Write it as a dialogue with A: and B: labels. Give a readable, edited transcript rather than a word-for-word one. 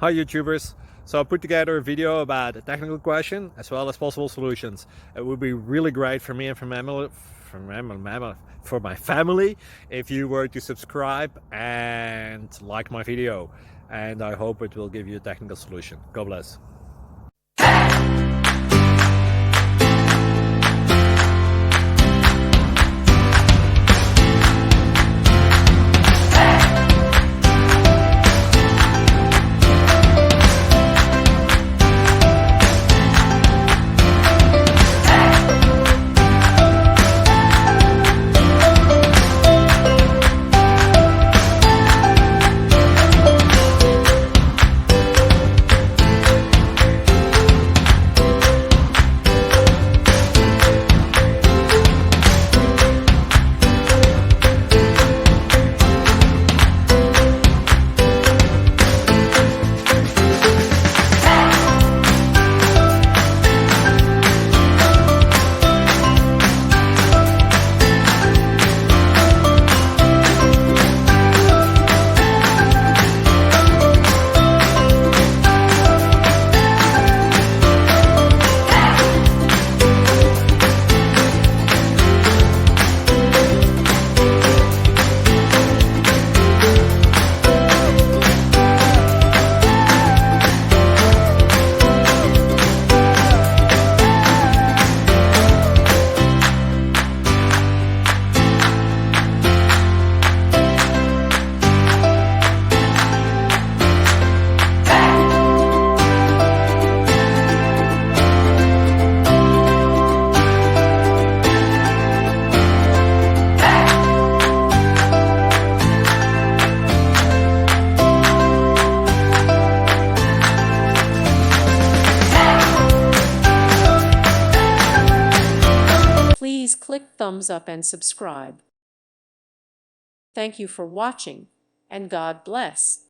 A: Hi YouTubers. So I put together a video about a technical question as well as possible solutions. It would be really great for me and for my family if you were to subscribe and like my video. And I hope it will give you a technical solution. God bless.
B: Please click thumbs up and subscribe. Thank you for watching, and God bless.